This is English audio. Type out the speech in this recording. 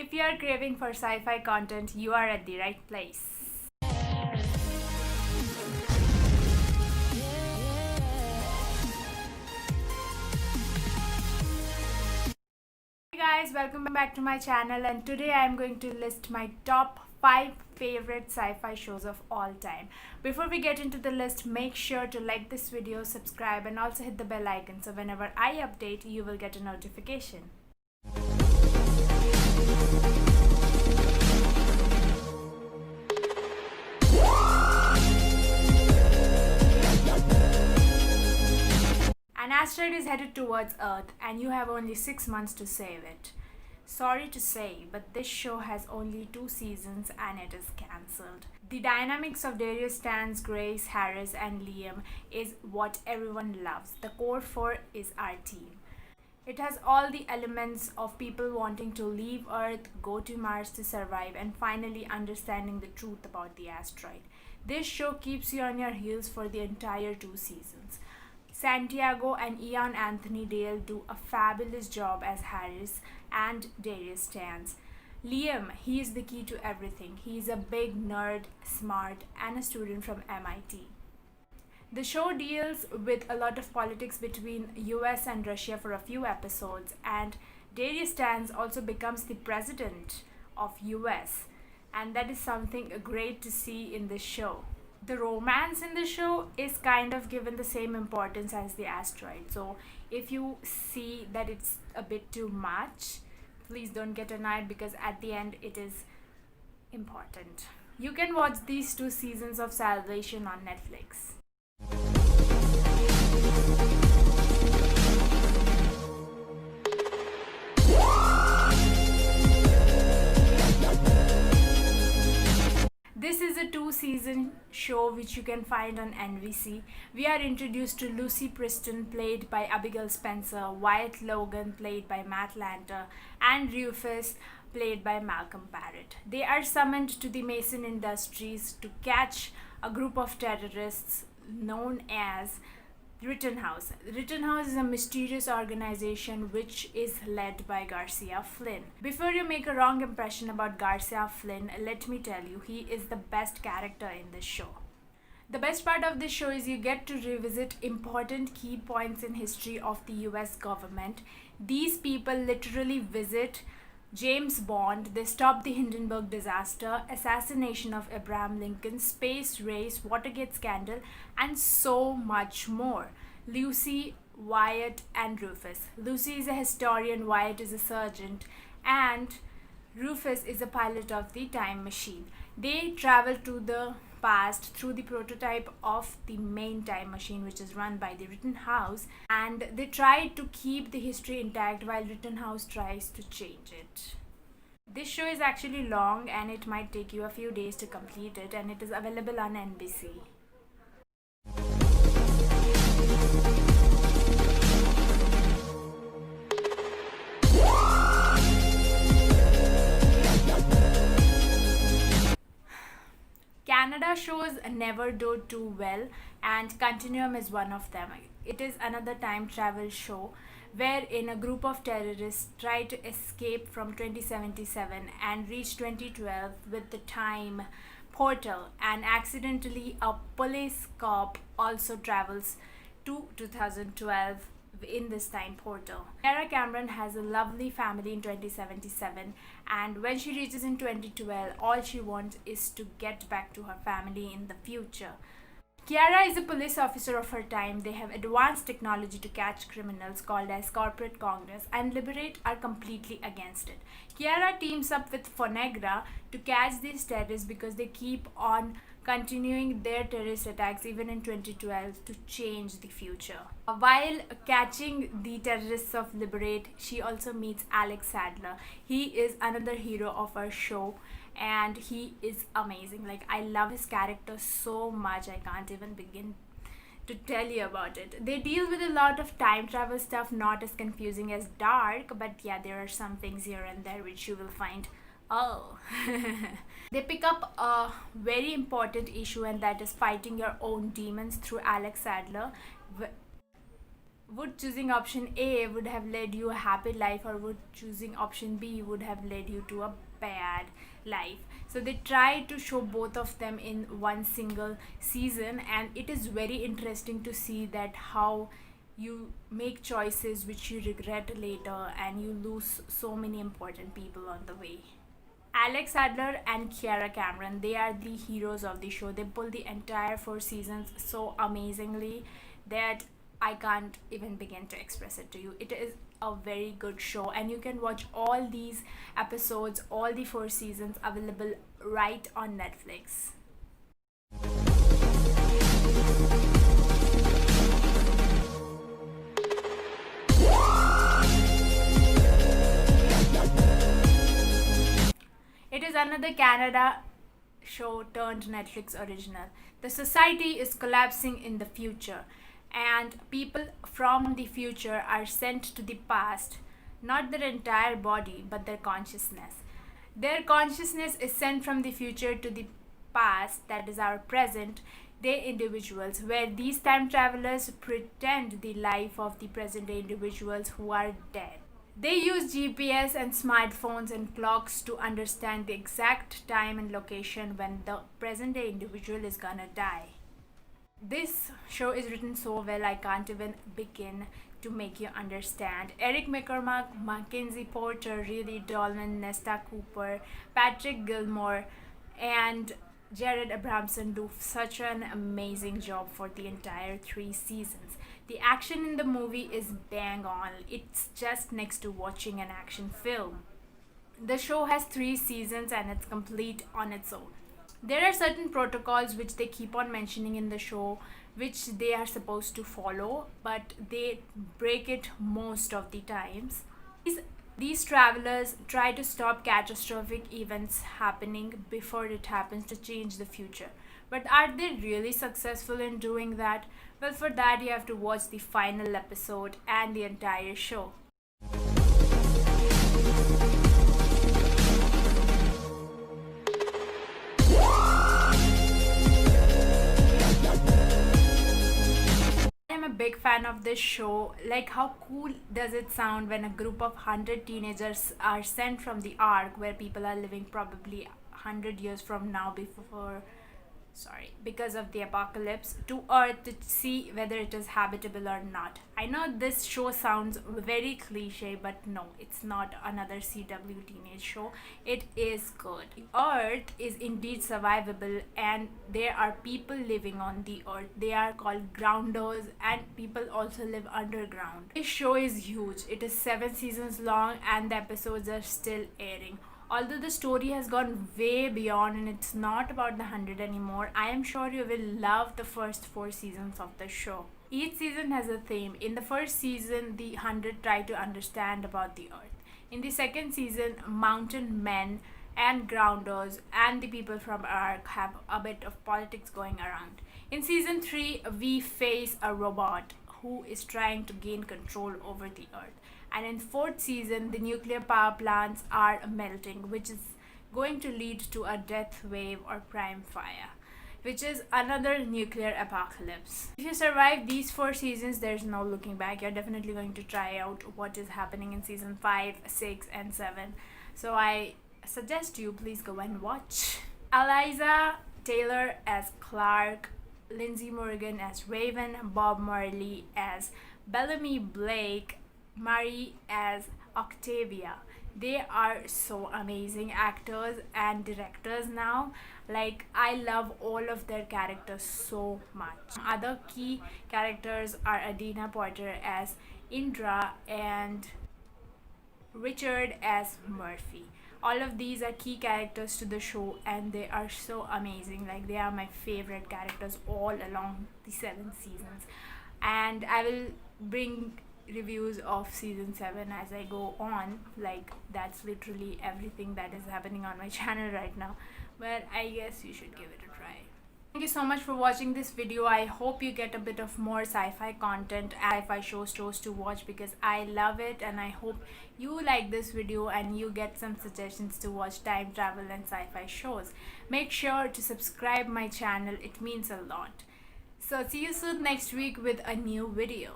If you are craving for sci-fi content, you are at the right place. Hey guys, welcome back to my channel, and today I am going to list my top 5 favorite sci-fi shows of all time. Before we get into the list, make sure to like this video, subscribe, and also hit the bell icon so whenever I update, you will get a notification. An asteroid is headed towards Earth and you have only 6 months to save it. Sorry to say, but this show has only 2 seasons and it is cancelled. The dynamics of Darius Stan's Grace, Harris and Liam is what everyone loves. The core 4 is our team. It has all the elements of people wanting to leave Earth, go to Mars to survive, and finally understanding the truth about the asteroid. This show keeps you on your heels for the entire 2 seasons. Santiago and Ian Anthony Dale do a fabulous job as Harris and Darius Stans. Liam, he is the key to everything. He is a big nerd, smart, and a student from MIT. The show deals with a lot of politics between US and Russia for a few episodes, and Darius Stans also becomes the president of US, and that is something great to see in this show. The romance in the show is kind of given the same importance as the asteroid, so if you see that it's a bit too much, please don't get annoyed because at the end it is important. You can watch these 2 seasons of Salvation on Netflix. This is a 2-season show which you can find on NBC. We are introduced to Lucy Preston, played by Abigail Spencer, Wyatt Logan, played by Matt Lanter, and Rufus, played by Malcolm Parrott. They are summoned to the Mason Industries to catch a group of terrorists known as Rittenhouse. Rittenhouse is a mysterious organization which is led by Garcia Flynn. Before you make a wrong impression about Garcia Flynn, let me tell you, he is the best character in this show. The best part of this show is you get to revisit important key points in history of the US government. These people literally visit James Bond, they stop the Hindenburg disaster, assassination of Abraham Lincoln, space race, Watergate scandal, and so much more. Lucy, Wyatt, and Rufus. Lucy is a historian, Wyatt is a surgeon, and Rufus is a pilot of the time machine. They travel to the past through the prototype of the main time machine, which is run by the Rittenhouse, and they try to keep the history intact while Rittenhouse tries to change it. This show is actually long and it might take you a few days to complete it, and it is available on NBC. Canada shows never do too well, and Continuum is one of them. It is another time travel show wherein a group of terrorists try to escape from 2077 and reach 2012 with the time portal, and accidentally a police cop also travels to 2012 in this time portal. Sarah Cameron has a lovely family in 2077, and when she reaches in 2012, all she wants is to get back to her family in the future. Kiara is a police officer of her time. They have advanced technology to catch criminals called as corporate Congress, and Liberate are completely against it. Kiara teams up with Fonegra to catch these terrorists because they keep on continuing their terrorist attacks even in 2012 to change the future. While catching the terrorists of Liberate, she also meets Alex Sadler. He is another hero of our show and he is amazing. Like, I love his character so much, I can't even begin to tell you about it. They deal with a lot of time travel stuff, not as confusing as Dark, but yeah, there are some things here and there which you will find, oh. They pick up a very important issue, and that is fighting your own demons through Alex Sadler. would choosing option A would have led you a happy life, or would choosing option B would have led you to a bad life? So they try to show both of them in one single season, and it is very interesting to see that how you make choices which you regret later, and you lose so many important people on the way. Alex Adler and Kiara Cameron, they are the heroes of the show. They pull the entire 4 seasons so amazingly that I can't even begin to express it to you. It is a very good show, and you can watch all these episodes, all the 4 seasons available right on Netflix. It is another Canada show turned Netflix original. The society is collapsing in the future, and people from the future are sent to the past, not their entire body, but their consciousness. Their consciousness is sent from the future to the past, that is our present day individuals, where these time travelers pretend the life of the present day individuals who are dead. They use GPS and smartphones and clocks to understand the exact time and location when the present day individual is gonna die. This show is written so well, I can't even begin to make you understand. Eric McCormack, Mackenzie Porter, Riley Dolman, Nesta Cooper, Patrick Gilmore, and Jared Abramson do such an amazing job for the entire 3 seasons. The action in the movie is bang on. It's just next to watching an action film. The show has 3 seasons and it's complete on its own. There are certain protocols which they keep on mentioning in the show, which they are supposed to follow, but they break it most of the times. These travelers try to stop catastrophic events happening before it happens to change the future. But are they really successful in doing that? Well, for that, you have to watch the final episode and the entire show. I'm a big fan of this show. Like, how cool does it sound when a group of 100 teenagers are sent from the Ark, where people are living probably 100 years from now because of the apocalypse, to Earth to see whether it is habitable or not. I know this show sounds very cliche, but no, it's not another CW teenage show. It is good. Earth is indeed survivable, and there are people living on the Earth. They are called grounders, and people also live underground. This show is huge. It is 7 seasons long, and the episodes are still airing. Although the story has gone way beyond and it's not about the 100 anymore, I am sure you will love the first 4 seasons of the show. Each season has a theme. In the first season, the 100 try to understand about the Earth. In the second season, mountain men and grounders and the people from Ark have a bit of politics going around. In season 3, we face a robot who is trying to gain control over the Earth. And in 4th season, the nuclear power plants are melting, which is going to lead to a death wave or prime fire, which is another nuclear apocalypse. If you survive these 4 seasons, there's no looking back. You're definitely going to try out what is happening in season 5, 6, and 7. So I suggest you please go and watch. Eliza Taylor as Clark, Lindsay Morgan as Raven, Bob Marley as Bellamy Blake, Marie as Octavia. They are so amazing actors and directors now. Like, I love all of their characters so much. Other key characters are Adina Porter as Indra and Richard as Murphy. All of these are key characters to the show, and they are so amazing. Like, they are my favorite characters all along the 7 seasons. And I will bring reviews of season 7 as I go on. Like, that's literally everything that is happening on my channel right now, but I guess you should give it a try. Thank you so much for watching this video. I hope you get a bit of more sci-fi content and sci-fi shows to watch, because I love it, and I hope you like this video and you get some suggestions to watch time travel and sci-fi shows. Make sure to subscribe my channel, it means a lot. So see you soon next week with a new video.